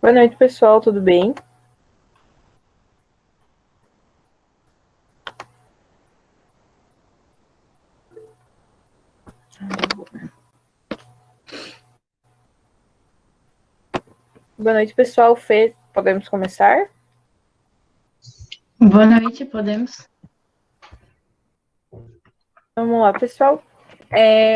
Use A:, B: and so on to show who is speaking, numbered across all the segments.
A: Boa noite, pessoal, tudo bem? Boa noite, pessoal. Fê, podemos começar?
B: Boa noite, podemos?
A: Vamos lá, pessoal.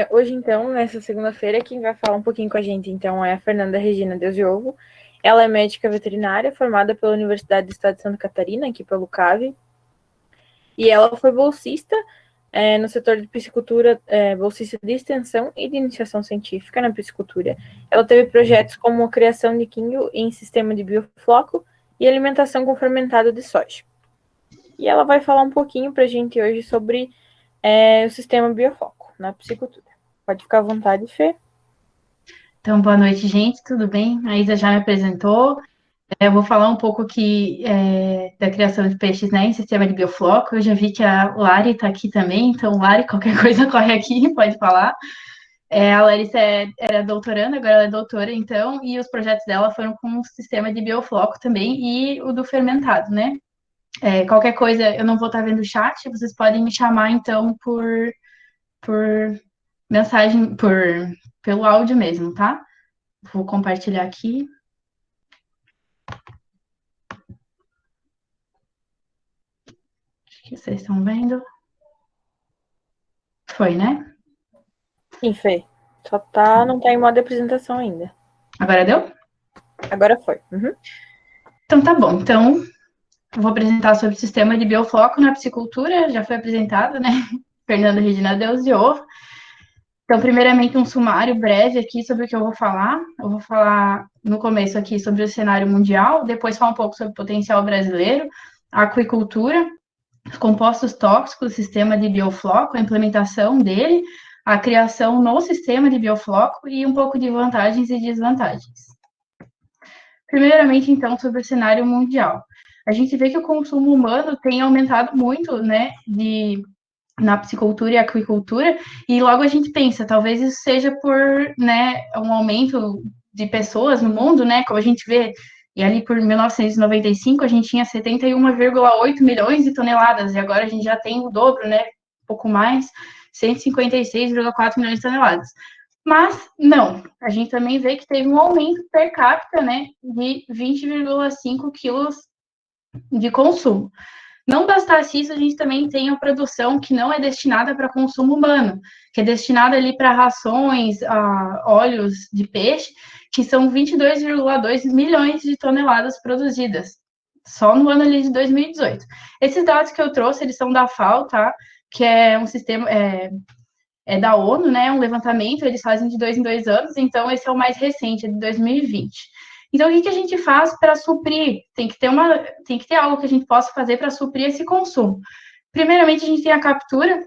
A: Hoje, então, nessa segunda-feira, quem vai falar um pouquinho com a gente, então, é a Fernanda Regina Deus de Ovo. Ela é médica veterinária, formada pela Universidade do Estado de Santa Catarina, aqui pelo CAV, e ela foi bolsista no setor de piscicultura, bolsista de extensão e de iniciação científica na piscicultura. Ela teve projetos como a criação de quinho em sistema de biofloco e alimentação com fermentado de soja. E ela vai falar um pouquinho para a gente hoje sobre o sistema biofoco na piscicultura. Pode ficar à vontade, Fê.
B: Então, boa noite, gente, tudo bem? A Isa já me apresentou. Eu vou falar um pouco aqui da criação de peixes, né, em sistema de biofloco. Eu já vi que a Lari está aqui também, então, Lari, qualquer coisa corre aqui, pode falar. A Larissa era doutoranda, agora ela é doutora, então, e os projetos dela foram com o sistema de biofloco também e o do fermentado, né? Qualquer coisa, eu não vou estar vendo o chat, vocês podem me chamar, então, por mensagem, pelo áudio mesmo, tá? Vou compartilhar aqui. Acho que vocês estão vendo. Foi, né?
A: Sim, Fê. Não tá em modo de apresentação ainda.
B: Agora deu?
A: Agora foi. Uhum.
B: Então tá bom. Então, vou apresentar sobre o sistema de biofoco na piscicultura. Já foi apresentado, né? Fernanda Regina Deus de Ovo. Então, primeiramente, um sumário breve aqui sobre o que eu vou falar. Eu vou falar no começo aqui sobre o cenário mundial, depois falar um pouco sobre o potencial brasileiro, a aquicultura, os compostos tóxicos, o sistema de biofloco, a implementação dele, a criação no sistema de biofloco e um pouco de vantagens e desvantagens. Primeiramente, então, sobre o cenário mundial. A gente vê que o consumo humano tem aumentado muito, né, na piscicultura e aquicultura, e logo a gente pensa, talvez isso seja por, né, um aumento de pessoas no mundo, né, como a gente vê, e ali por 1995 a gente tinha 71,8 milhões de toneladas, e agora a gente já tem o dobro, né, um pouco mais, 156,4 milhões de toneladas. Mas, não, a gente também vê que teve um aumento per capita, né, de 20,5 quilos de consumo. Não bastasse isso, a gente também tem a produção que não é destinada para consumo humano, que é destinada ali para rações, óleos de peixe, que são 22,2 milhões de toneladas produzidas, só no ano ali de 2018. Esses dados que eu trouxe, eles são da FAO, tá? Que é um sistema, da ONU, né? Um levantamento, eles fazem de 2 em 2 anos, então esse é o mais recente, é de 2020. Então, o que a gente faz para suprir? Tem que ter algo que a gente possa fazer para suprir esse consumo. Primeiramente, a gente tem a captura,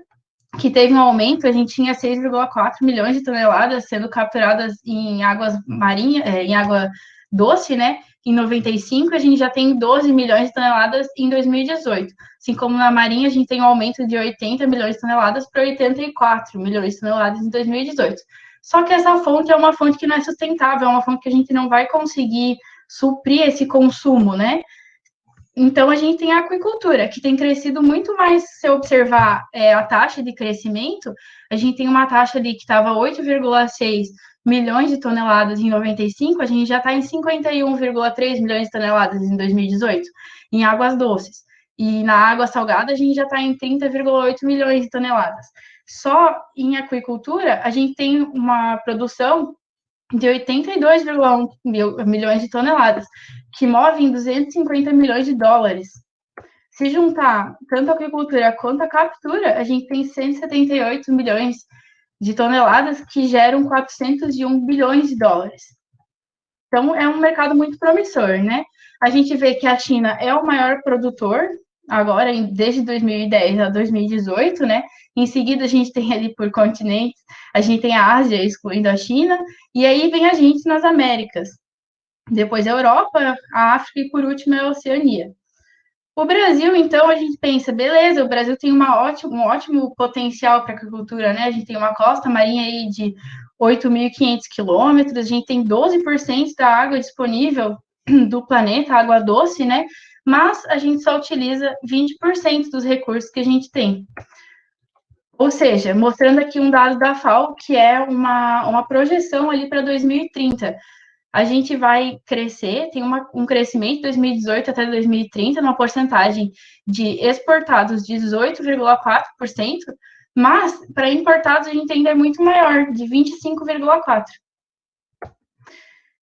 B: que teve um aumento, a gente tinha 6,4 milhões de toneladas sendo capturadas em águas marinhas, em água doce, né? Em 95, a gente já tem 12 milhões de toneladas em 2018. Assim como na marinha, a gente tem um aumento de 80 milhões de toneladas para 84 milhões de toneladas em 2018. Só que essa fonte é uma fonte que não é sustentável, é uma fonte que a gente não vai conseguir suprir esse consumo, né? Então, a gente tem a aquicultura, que tem crescido muito mais. Se eu observar a taxa de crescimento, a gente tem uma taxa ali que estava 8,6 milhões de toneladas em 95, a gente já está em 51,3 milhões de toneladas em 2018, em águas doces. E na água salgada, a gente já está em 30,8 milhões de toneladas. Só em aquicultura, a gente tem uma produção de 82,1 milhões de toneladas, que movem 250 milhões de dólares. Se juntar tanto a agricultura quanto a captura, a gente tem 178 milhões de toneladas que geram 401 bilhões de dólares. Então, é um mercado muito promissor, né? A gente vê que a China é o maior produtor, agora, desde 2010 a 2018, né? Em seguida, a gente tem ali por continentes, a gente tem a Ásia, excluindo a China, e aí vem a gente nas Américas. Depois a Europa, a África e, por último, a Oceania. O Brasil, então, a gente pensa, beleza, o Brasil tem um ótimo potencial para a agricultura, né? A gente tem uma costa marinha aí de 8.500 quilômetros, a gente tem 12% da água disponível do planeta, água doce, né? Mas a gente só utiliza 20% dos recursos que a gente tem. Ou seja, mostrando aqui um dado da FAO, que é uma projeção ali para 2030. A gente vai crescer, tem um crescimento de 2018 até 2030, numa porcentagem de exportados de 18,4%, mas para importados a gente ainda é muito maior, de 25,4%.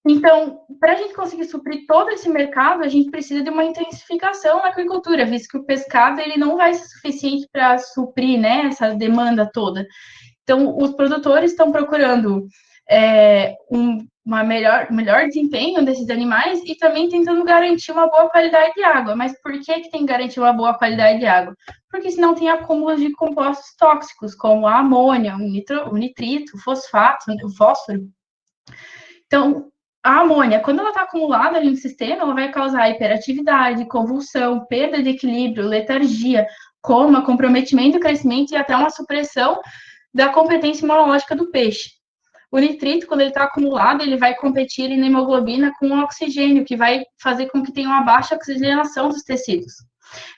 B: Então, para a gente conseguir suprir todo esse mercado, a gente precisa de uma intensificação na agricultura, visto que o pescado ele não vai ser suficiente para suprir, né, essa demanda toda. Então, os produtores estão procurando melhor desempenho desses animais e também tentando garantir uma boa qualidade de água. Mas por que tem que garantir uma boa qualidade de água? Porque senão tem acúmulos de compostos tóxicos, como a amônia, o nitrito, o fosfato, o fósforo. Então, a amônia, quando ela está acumulada ali no sistema, ela vai causar hiperatividade, convulsão, perda de equilíbrio, letargia, coma, comprometimento do crescimento e até uma supressão da competência imunológica do peixe. O nitrito, quando ele está acumulado, ele vai competir na hemoglobina com o oxigênio, que vai fazer com que tenha uma baixa oxigenação dos tecidos.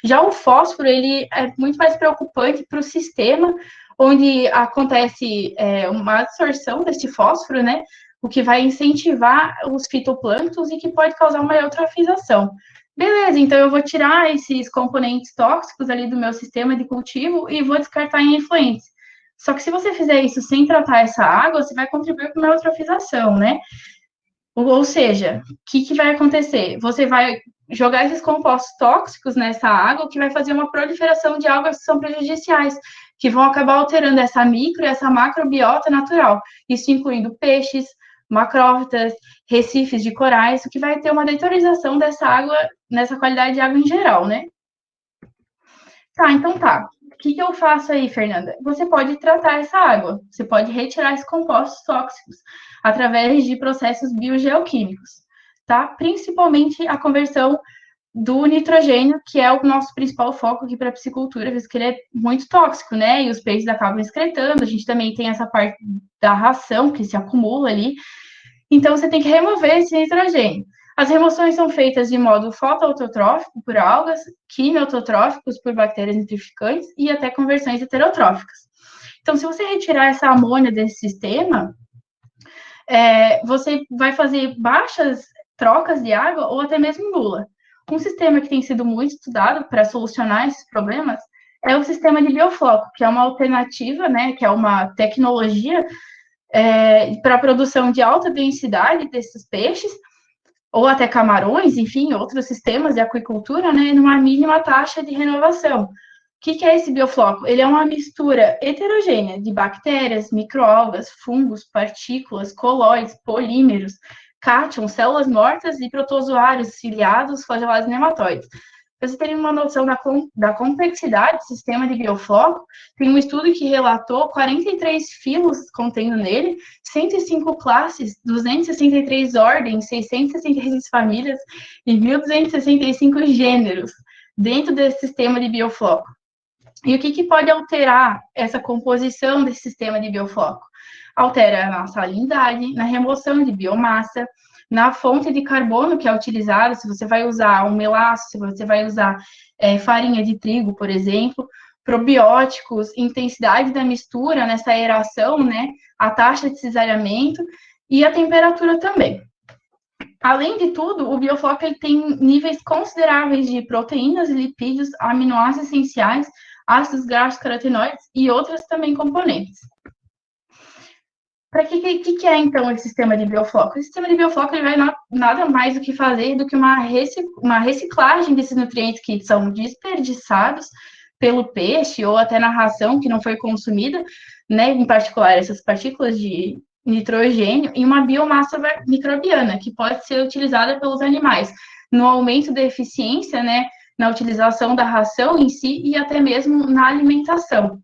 B: Já o fósforo, ele é muito mais preocupante para o sistema, onde acontece uma absorção desse fósforo, né? O que vai incentivar os fitoplânctons e que pode causar uma eutrofização. Beleza, então eu vou tirar esses componentes tóxicos ali do meu sistema de cultivo e vou descartar em efluentes. Só que se você fizer isso sem tratar essa água, você vai contribuir para uma eutrofização, né? Ou seja, o que vai acontecer? Você vai jogar esses compostos tóxicos nessa água, que vai fazer uma proliferação de algas que são prejudiciais, que vão acabar alterando essa micro e essa macrobiota natural, isso incluindo peixes, macrófitas, recifes de corais, o que vai ter uma deteriorização dessa água, nessa qualidade de água em geral, né? Tá, então tá. O que eu faço aí, Fernanda? Você pode tratar essa água, você pode retirar esses compostos tóxicos através de processos biogeoquímicos, tá? Principalmente a conversão do nitrogênio, que é o nosso principal foco aqui para a piscicultura, visto que ele é muito tóxico, né? E os peixes acabam excretando. A gente também tem essa parte da ração que se acumula ali. Então, você tem que remover esse nitrogênio. As remoções são feitas de modo fotoautotrófico, por algas, quimiautotróficos, por bactérias nitrificantes, e até conversões heterotróficas. Então, se você retirar essa amônia desse sistema, você vai fazer baixas trocas de água ou até mesmo nula. Um sistema que tem sido muito estudado para solucionar esses problemas é o sistema de biofloco, que é uma alternativa, né, que é uma tecnologia para a produção de alta densidade desses peixes, ou até camarões, enfim, outros sistemas de aquicultura, né, numa mínima taxa de renovação. O que é esse biofloco? Ele é uma mistura heterogênea de bactérias, microalgas, fungos, partículas, colóides, polímeros, cátions, células mortas e protozoários, ciliados, flagelados e nematóides. Para vocês terem uma noção da complexidade do sistema de biofloco, tem um estudo que relatou 43 filos contendo nele, 105 classes, 263 ordens, 666 famílias e 1.265 gêneros dentro desse sistema de biofloco. E o que pode alterar essa composição desse sistema de biofloco? Altera na salinidade, na remoção de biomassa, na fonte de carbono que é utilizada, se você vai usar um melaço, se você vai usar farinha de trigo, por exemplo, probióticos, intensidade da mistura nessa aeração, né, a taxa de cisalhamento e a temperatura também. Além de tudo, o biofloco ele tem níveis consideráveis de proteínas, lipídios, aminoácidos essenciais, ácidos graxos carotenoides e outras também componentes. Para que é, então, esse sistema de biofloco? O sistema de biofloco ele vai nada mais do que fazer do que uma reciclagem desses nutrientes que são desperdiçados pelo peixe ou até na ração que não foi consumida, né, em particular essas partículas de nitrogênio, em uma biomassa microbiana, que pode ser utilizada pelos animais, no aumento da eficiência, né, na utilização da ração em si e até mesmo na alimentação.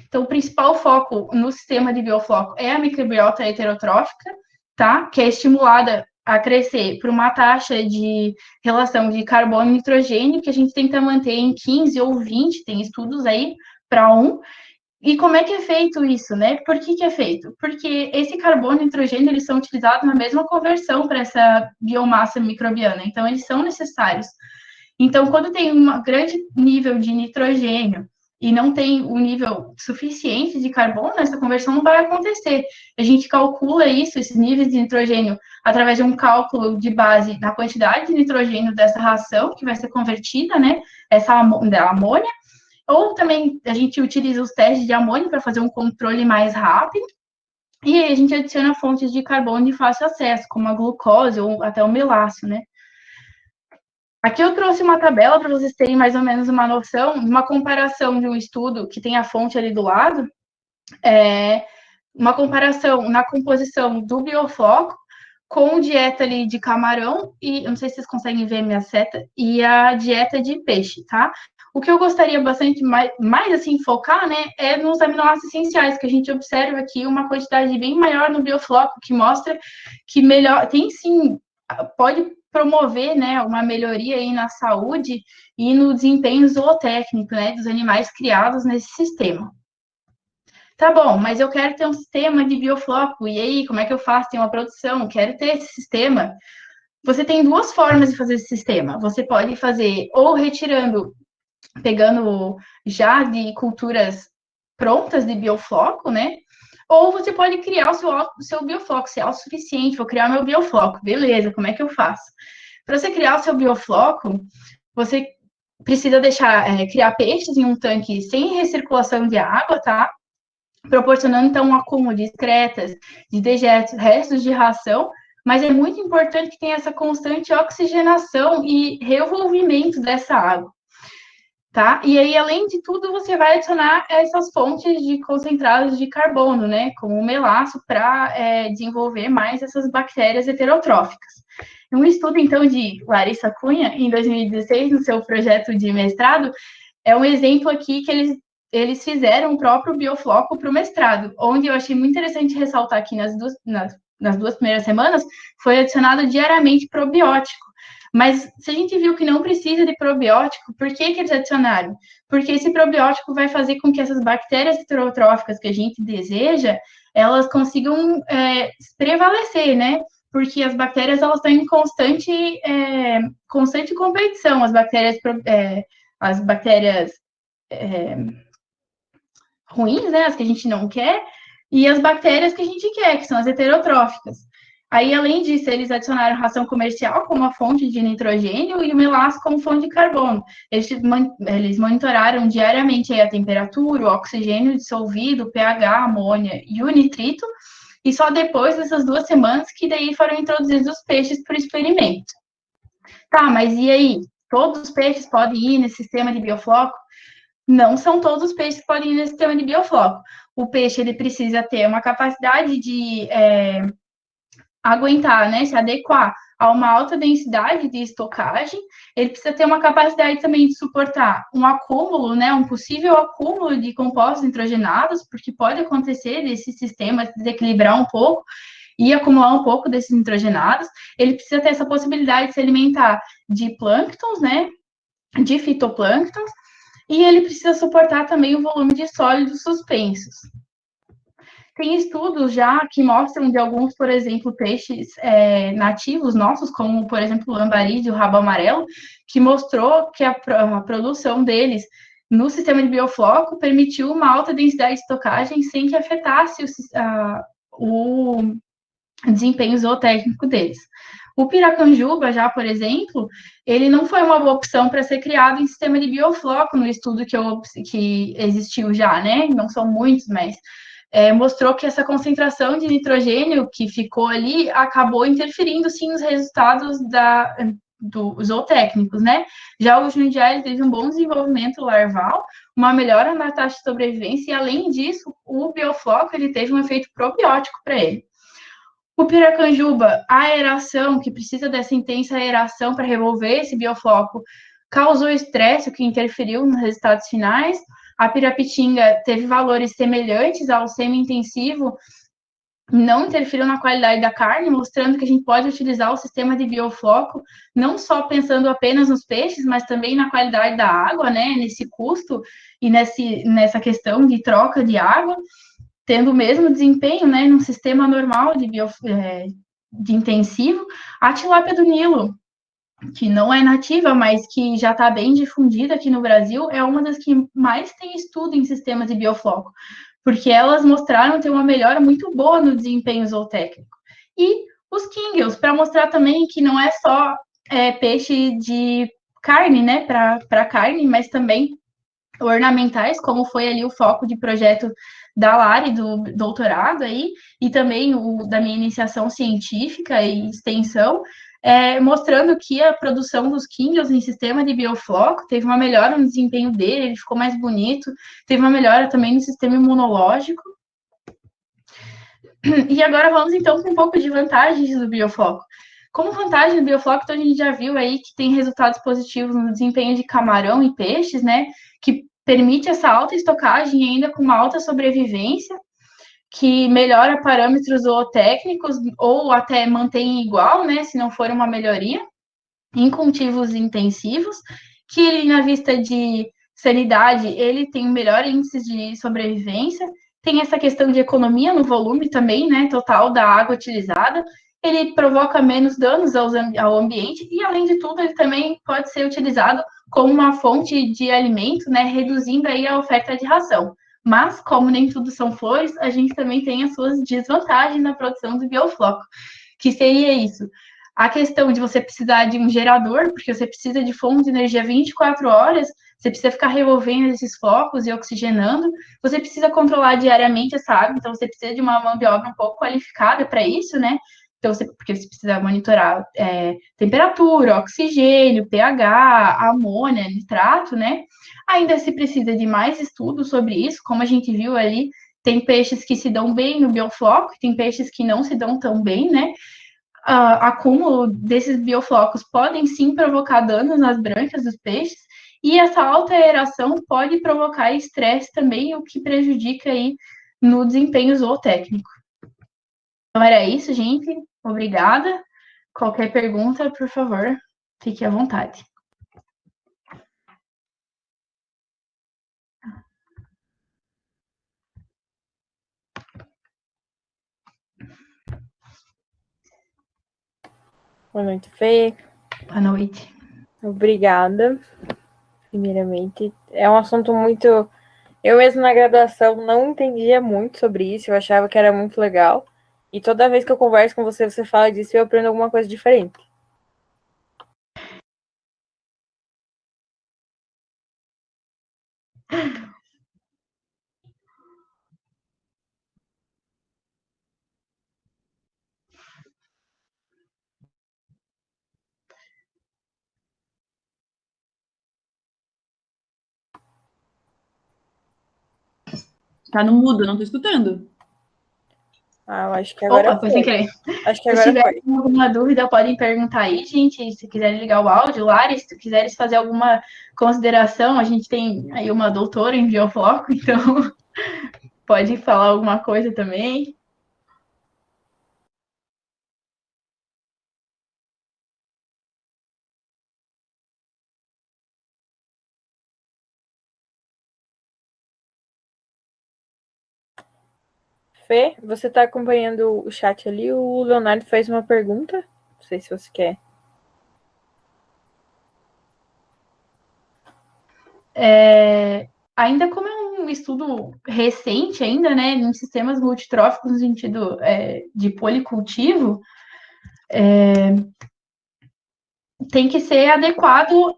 B: Então, o principal foco no sistema de biofloco é a microbiota heterotrófica, tá? Que é estimulada a crescer por uma taxa de relação de carbono e nitrogênio que a gente tenta manter em 15 ou 20, tem estudos aí para 1, E como é que é feito isso, né? Por que que é feito? Porque esse carbono e nitrogênio, eles são utilizados na mesma conversão para essa biomassa microbiana, então eles são necessários. Então, quando tem um grande nível de nitrogênio e não tem o nível suficiente de carbono, essa conversão não vai acontecer. A gente calcula isso, esses níveis de nitrogênio, através de um cálculo de base na quantidade de nitrogênio dessa ração que vai ser convertida, né? Essa amônia. Ou também a gente utiliza os testes de amônia para fazer um controle mais rápido. E aí a gente adiciona fontes de carbono de fácil acesso, como a glucose ou até o melácio, né? Aqui eu trouxe uma tabela para vocês terem mais ou menos uma noção, uma comparação de um estudo que tem a fonte ali do lado, uma comparação na composição do biofloco com dieta ali de camarão e, eu não sei se vocês conseguem ver minha seta, e a dieta de peixe, tá? O que eu gostaria bastante mais assim, focar, né, é nos aminoácidos essenciais, que a gente observa aqui uma quantidade bem maior no biofloco, que mostra que melhor, tem sim, pode promover, né, uma melhoria aí na saúde e no desempenho zootécnico, né, dos animais criados nesse sistema. Tá bom, mas eu quero ter um sistema de biofloco, e aí, como é que eu faço? Tem uma produção, quero ter esse sistema. Você tem duas formas de fazer esse sistema. Você pode fazer ou retirando, pegando já de culturas prontas de biofloco, né? Ou você pode criar o seu biofloco, se é autossuficiente, vou criar meu biofloco. Beleza, como é que eu faço? Para você criar o seu biofloco, você precisa deixar, criar peixes em um tanque sem recirculação de água, tá? Proporcionando, então, um acúmulo de excretas, de dejetos, restos de ração, mas é muito importante que tenha essa constante oxigenação e revolvimento dessa água, tá? E aí, além de tudo, você vai adicionar essas fontes de concentrados de carbono, né, como o melaço, para desenvolver mais essas bactérias heterotróficas. Um estudo, então, de Larissa Cunha, em 2016, no seu projeto de mestrado, é um exemplo aqui que eles fizeram o próprio biofloco para o mestrado, onde eu achei muito interessante ressaltar aqui nas duas primeiras semanas, foi adicionado diariamente probiótico. Mas se a gente viu que não precisa de probiótico, por que eles adicionaram? Porque esse probiótico vai fazer com que essas bactérias heterotróficas que a gente deseja, elas consigam prevalecer, né? Porque as bactérias, elas estão em constante competição, as bactérias ruins, né, as que a gente não quer, e as bactérias que a gente quer, que são as heterotróficas. Aí, além disso, eles adicionaram ração comercial como a fonte de nitrogênio e o melaço como fonte de carbono. Eles monitoraram diariamente a temperatura, o oxigênio dissolvido, o pH, amônia e o nitrito, e só depois dessas 2 semanas que daí foram introduzidos os peixes para o experimento. Tá, mas e aí? Todos os peixes podem ir nesse sistema de biofloco? Não são todos os peixes que podem ir nesse sistema de biofloco. O peixe, ele precisa ter uma capacidade de aguentar, né, se adequar a uma alta densidade de estocagem. Ele precisa ter uma capacidade também de suportar um acúmulo, né, um possível acúmulo de compostos nitrogenados, porque pode acontecer desse sistema desequilibrar um pouco e acumular um pouco desses nitrogenados. Ele precisa ter essa possibilidade de se alimentar de plânctons, né, de fitoplânctons, e ele precisa suportar também o volume de sólidos suspensos. Tem estudos já que mostram de alguns, por exemplo, peixes nativos nossos, como, por exemplo, o lambari e o rabo amarelo, que mostrou que a produção deles no sistema de biofloco permitiu uma alta densidade de estocagem sem que afetasse o desempenho zootécnico deles. O piracanjuba, já, por exemplo, ele não foi uma boa opção para ser criado em sistema de biofloco no estudo que existiu já, né? Não são muitos, mas mostrou que essa concentração de nitrogênio que ficou ali acabou interferindo, sim, nos resultados dos zootécnicos, né? Já o jundiaí teve um bom desenvolvimento larval, uma melhora na taxa de sobrevivência, e além disso, o biofloco ele teve um efeito probiótico para ele. O piracanjuba, a aeração, que precisa dessa intensa aeração para revolver esse biofloco, causou estresse, o que interferiu nos resultados finais. A pirapitinga teve valores semelhantes ao semi-intensivo, não interfiram na qualidade da carne, mostrando que a gente pode utilizar o sistema de biofloco, não só pensando apenas nos peixes, mas também na qualidade da água, né, nesse custo e nessa questão de troca de água, tendo o mesmo desempenho, né, num sistema normal de intensivo. A tilápia do Nilo, que não é nativa, mas que já está bem difundida aqui no Brasil, é uma das que mais tem estudo em sistemas de biofloco, porque elas mostraram ter uma melhora muito boa no desempenho zootécnico. E os Kingles, para mostrar também que não é só peixe de carne, né, para carne, mas também ornamentais, como foi ali o foco de projeto da Lari, do doutorado aí, e também o da minha iniciação científica e extensão, mostrando que a produção dos Kingles em sistema de biofloco teve uma melhora no desempenho dele, ele ficou mais bonito, teve uma melhora também no sistema imunológico. E agora vamos então com um pouco de vantagens do biofloco. Como vantagem do biofloco, então a gente já viu aí que tem resultados positivos no desempenho de camarão e peixes, né? Que permite essa alta estocagem ainda com uma alta sobrevivência, que melhora parâmetros zootécnicos ou até mantém igual, né? Se não for uma melhoria, em cultivos intensivos, que ele, na vista de sanidade, ele tem um melhor índice de sobrevivência, tem essa questão de economia no volume também, né, total da água utilizada, ele provoca menos danos ao ambiente e, além de tudo, ele também pode ser utilizado como uma fonte de alimento, né, reduzindo aí a oferta de ração. Mas, como nem tudo são flores, a gente também tem as suas desvantagens na produção do biofloco, que seria isso. A questão de você precisar de um gerador, porque você precisa de fonte de energia 24 horas, você precisa ficar revolvendo esses flocos e oxigenando, você precisa controlar diariamente essa água, então você precisa de uma mão de obra um pouco qualificada para isso, né? Então, porque você precisa monitorar temperatura, oxigênio, pH, amônia, nitrato, né? Ainda se precisa de mais estudos sobre isso, como a gente viu ali, tem peixes que se dão bem no biofloco, tem peixes que não se dão tão bem, né? Acúmulo desses bioflocos podem sim provocar danos nas brancas dos peixes, e essa alta aeração pode provocar estresse também, o que prejudica aí no desempenho zootécnico. Então era isso, gente. Obrigada. Qualquer pergunta, por favor, fique à vontade.
A: Boa noite, Fê.
B: Boa noite.
A: Obrigada, primeiramente. É um assunto muito. Eu mesmo na graduação não entendia muito sobre isso, eu achava que era muito legal. E toda vez que eu converso com você, você fala disso e eu aprendo alguma coisa diferente.
C: Tá no mudo, não tô escutando.
A: Ah, eu acho que agora
B: Opa, foi sem
A: foi.
B: querer.
A: Acho que
B: Se
A: agora
B: tiver
A: foi.
B: alguma dúvida, podem perguntar aí, gente. Se quiserem ligar o áudio, Lari, se quiseres fazer alguma consideração, a gente tem aí uma doutora em biofloco, então pode falar alguma coisa também.
A: Fê, você está acompanhando o chat ali? O Leonardo fez uma pergunta. Não sei se você quer.
B: Ainda como é um estudo recente ainda, né, em sistemas multitróficos no sentido de policultivo, tem que ser adequado,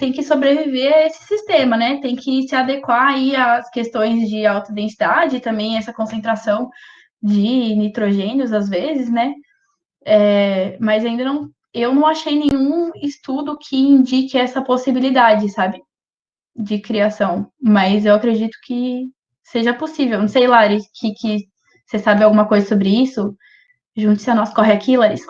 B: tem que sobreviver a esse sistema, né? Tem que se adequar aí às questões de alta densidade, também essa concentração de nitrogênios às vezes, né? Mas ainda não, eu não achei nenhum estudo que indique essa possibilidade, sabe? De criação. Mas eu acredito que seja possível. Não sei, Lari, que você sabe alguma coisa sobre isso? Junte-se a nós, corre aqui, Larissa.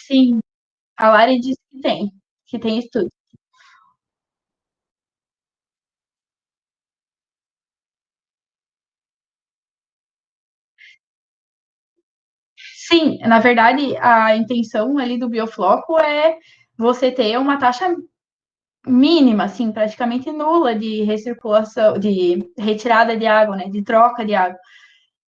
B: Sim, a Lari disse que tem estudo. Sim, na verdade, a intenção ali do biofloco é você ter uma taxa mínima, assim, praticamente nula de recirculação, de retirada de água, né, de troca de água.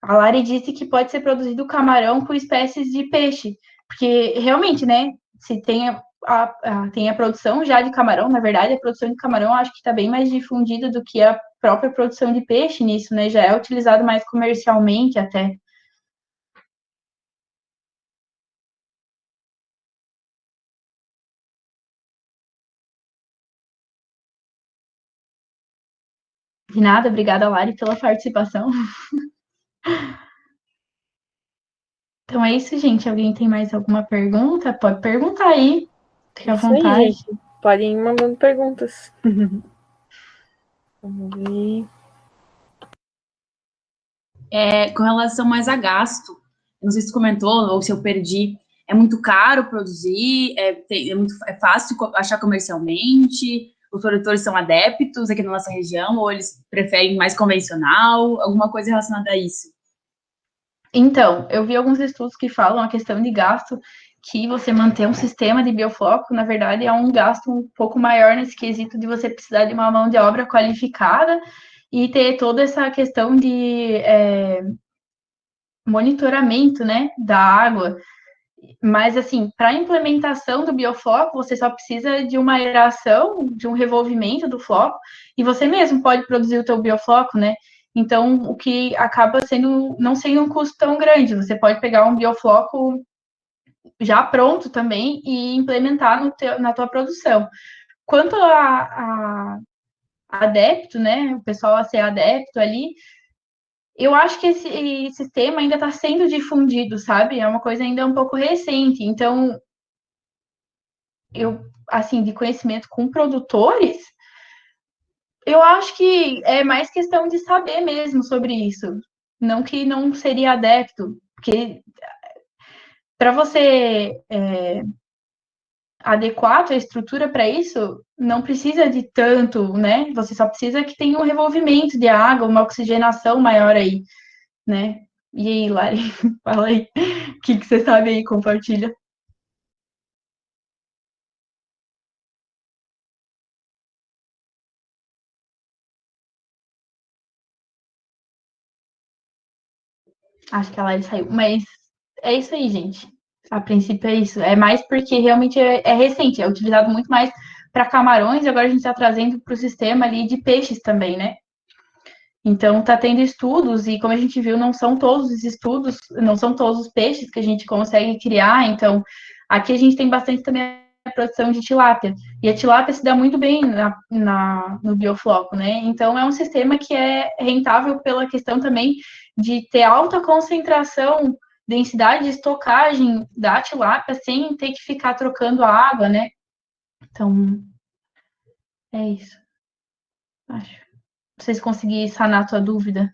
B: A Lari disse que pode ser produzido camarão com espécies de peixe, porque realmente, né, se tem a produção já de camarão, na verdade, a produção de camarão acho que está bem mais difundida do que a própria produção de peixe nisso, né, já é utilizado mais comercialmente até. De nada, obrigada, Lari, pela participação. Então é isso, gente. Alguém tem mais alguma pergunta? Pode perguntar aí. Fique à
A: Isso aí,
B: vontade.
A: gente. Podem ir mandando perguntas. Vamos ver.
C: Com relação mais a gasto, não sei se tu comentou ou se eu perdi, é muito caro produzir, é fácil achar comercialmente, os produtores são adeptos aqui na nossa região, ou eles preferem mais convencional, alguma coisa relacionada a isso?
B: Então, eu vi alguns estudos que falam a questão de gasto, que você manter um sistema de biofloco, na verdade, é um gasto um pouco maior nesse quesito de você precisar de uma mão de obra qualificada e ter toda essa questão de monitoramento, né, da água. Mas, assim, para a implementação do biofloco, você só precisa de uma aeração, de um revolvimento do floco, e você mesmo pode produzir o teu biofloco, né? Então, o que acaba sendo, não sendo um custo tão grande. Você pode pegar um biofloco já pronto também e implementar na tua produção. Quanto a adepto, né? O pessoal a ser adepto ali, eu acho que esse sistema ainda está sendo difundido, sabe? É uma coisa ainda um pouco recente. Então, assim, de conhecimento com produtores, eu acho que é mais questão de saber mesmo sobre isso. Não que não seria adepto, porque para você adequar a tua estrutura para isso, não precisa de tanto, né? Você só precisa que tenha um revolvimento de água, uma oxigenação maior aí, né? E aí, Lari, fala aí, o que você sabe aí, compartilha. Acho que a Lari saiu, mas é isso aí, gente. A princípio é isso. É mais porque realmente é recente, é utilizado muito mais para camarões e agora a gente está trazendo para o sistema ali de peixes também, né? Então está tendo estudos e como a gente viu, não são todos os estudos, não são todos os peixes que a gente consegue criar. Então aqui a gente tem bastante também a produção de tilápia e a tilápia se dá muito bem no biofloco, né? Então é um sistema que é rentável pela questão também de ter alta concentração, densidade de estocagem da tilápia sem ter que ficar trocando a água, né? Então é isso, acho. Não sei se consegui sanar a tua dúvida.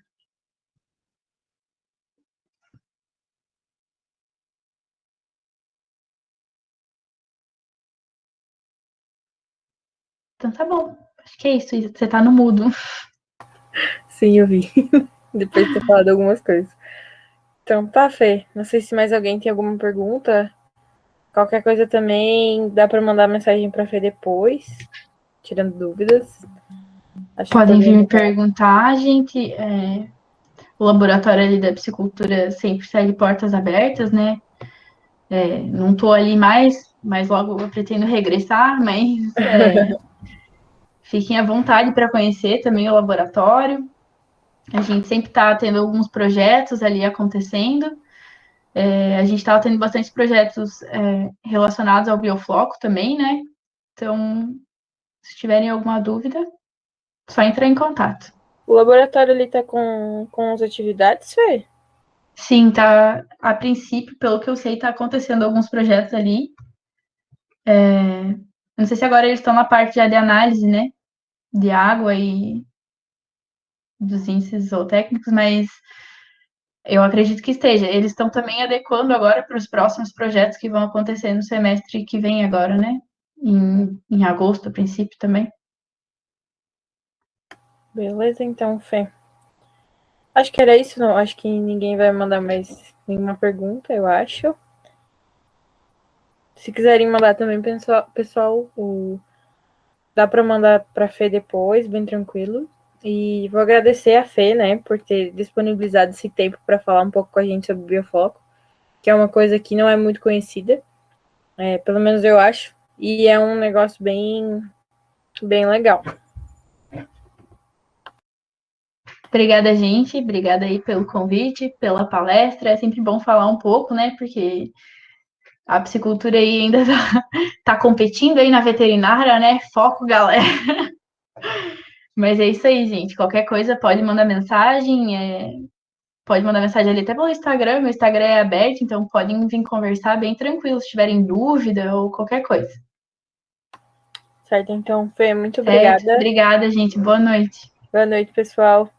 B: Então tá bom. Acho que é isso. Você tá no mudo.
A: Sim, eu vi. Depois de ter falado algumas coisas. Então tá, Fê. Não sei se mais alguém tem alguma pergunta. Qualquer coisa também dá para mandar mensagem para Fê depois, tirando dúvidas. Acho que
B: Podem
A: foi
B: vir
A: bem
B: me
A: legal.
B: perguntar, gente. O laboratório ali da psicultura sempre está de portas abertas, né? Não estou ali mais, mas logo eu pretendo regressar, mas fiquem à vontade para conhecer também o laboratório. A gente sempre está tendo alguns projetos ali acontecendo. A gente estava tendo bastante projetos relacionados ao biofloco também, né? Então, se tiverem alguma dúvida, só entrar em contato.
A: O laboratório ali tá com as atividades, Fê?
B: Sim, tá. A princípio, pelo que eu sei, tá acontecendo alguns projetos ali. Não sei se agora eles estão na parte já de análise, né? De água e dos índices zootécnicos, mas Eu acredito que esteja. Eles estão também adequando agora para os próximos projetos que vão acontecer no semestre que vem agora, né? Em agosto, a princípio, também.
A: Beleza, então, Fê. Acho que era isso, não. Acho que ninguém vai mandar mais nenhuma pergunta, eu acho. Se quiserem mandar também, pessoal, dá para mandar para a Fê depois, bem tranquilo. E vou agradecer a Fê, né, por ter disponibilizado esse tempo para falar um pouco com a gente sobre biofoco, que é uma coisa que não é muito conhecida, pelo menos eu acho, e é um negócio bem, bem legal.
B: Obrigada, gente. Obrigada aí pelo convite, pela palestra. É sempre bom falar um pouco, né? Porque a piscicultura aí ainda tá competindo aí na veterinária, né? Foco, galera. Mas é isso aí, gente. Qualquer coisa pode mandar mensagem. Pode mandar mensagem ali até pelo Instagram. Meu Instagram é aberto, então podem vir conversar bem tranquilo se tiverem dúvida ou qualquer coisa.
A: Certo, então, Fê, muito
B: Certo?
A: obrigada.
B: Obrigada, gente. Boa noite.
A: Boa noite, pessoal.